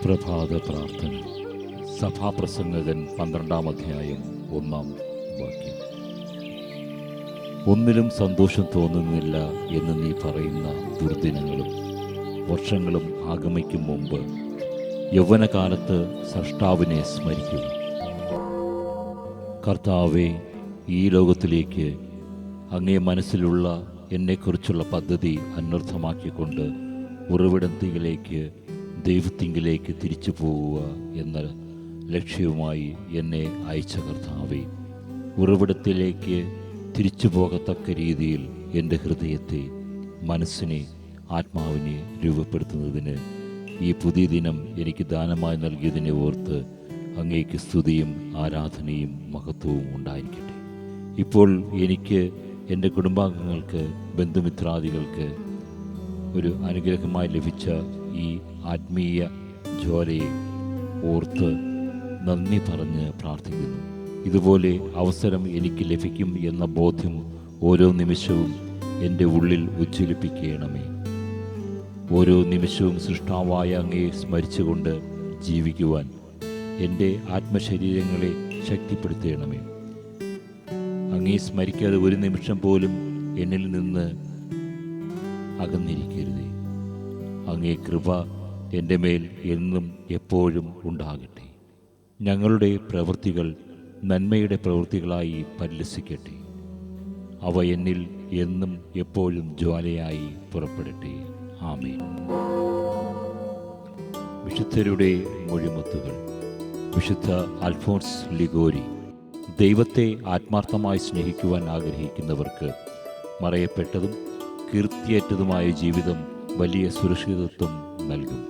പ്രഭാത പ്രാർത്ഥന. സഭാപ്രസംഗകൻ 12-ാം അധ്യായം 1-ാം വാക്യം. ഒന്നിലും സന്തോഷം തോന്നുന്നില്ല എന്ന് നീ പറയുന്ന ദുർദിനങ്ങളും വർഷങ്ങളും ആഗമിക്കും മുമ്പ് യൗവനകാലത്ത് സ്രഷ്ടാവിനെ സ്മരിക്കുക. കർത്താവേ, ഈ ലോകത്തിലേക്ക് അങ്ങേ മനസ്സിലുള്ള എന്നെക്കുറിച്ചുള്ള പദ്ധതി അന്വർത്ഥമാക്കിക്കൊണ്ട് ഉറവിടത്തിലേക്ക് ദൈവത്തിങ്കിലേക്ക് തിരിച്ചു പോവുക എന്ന ലക്ഷ്യവുമായി എന്നെ അയച്ച കർത്താവേ, ഉറവിടത്തിലേക്ക് തിരിച്ചു പോകത്തക്ക രീതിയിൽ എൻ്റെ ഹൃദയത്തെ, മനസ്സിനെ, ആത്മാവിനെ രൂപപ്പെടുത്തുന്നതിന് ഈ പുതിയ ദിനം എനിക്ക് ദാനമായി നൽകിയതിനെ ഓർത്ത് അങ്ങേക്ക് സ്തുതിയും ആരാധനയും മഹത്വവും ഉണ്ടായിരിക്കട്ടെ. ഇപ്പോൾ എനിക്ക്, എൻ്റെ കുടുംബാംഗങ്ങൾക്ക്, ബന്ധുമിത്രാദികൾക്ക് ഒരു അനുഗ്രഹമായി ലഭിച്ച ഈ ആത്മീയ ജ്വാലയെ ഓർത്ത് നന്ദി പറഞ്ഞ് പ്രാർത്ഥിക്കുന്നു. ഇതുപോലെ അവസരം എനിക്ക് ലഭിക്കും എന്ന ബോധ്യം ഓരോ നിമിഷവും എൻ്റെ ഉള്ളിൽ ഉജ്ജ്വലിപ്പിക്കണമേ. ഓരോ നിമിഷവും സൃഷ്ടാവായ അങ്ങയെ സ്മരിച്ചുകൊണ്ട് ജീവിക്കുവാൻ എൻ്റെ ആത്മശരീരങ്ങളെ ശക്തിപ്പെടുത്തണമേ. അങ്ങയെ സ്മരിക്കാതെ ഒരു നിമിഷം പോലും എന്നിൽ നിന്ന് അകന്നിരിക്കരുതേ. അങ്ങേ കൃപ എൻ്റെ മേൽ എന്നും എപ്പോഴും ഉണ്ടാകട്ടെ. ഞങ്ങളുടെ പ്രവൃത്തികൾ നന്മയുടെ പ്രവൃത്തികളായി പരിലസിക്കട്ടെ. അവ എന്നിൽ എന്നും എപ്പോഴും ജ്വാലയായി പുറപ്പെടട്ടെ. ആമേൻ. വിശുദ്ധരുടെ മൊഴിമുത്തുകൾ. വിശുദ്ധ അൽഫോൺസ് ലിഗോരി. ദൈവത്തെ ആത്മാർത്ഥമായി സ്നേഹിക്കുവാൻ ആഗ്രഹിക്കുന്നവർക്ക് മറയപ്പെട്ടതും കീർത്തിയേറ്റതുമായ ജീവിതം വലിയ സുരക്ഷിതത്വം നൽകും.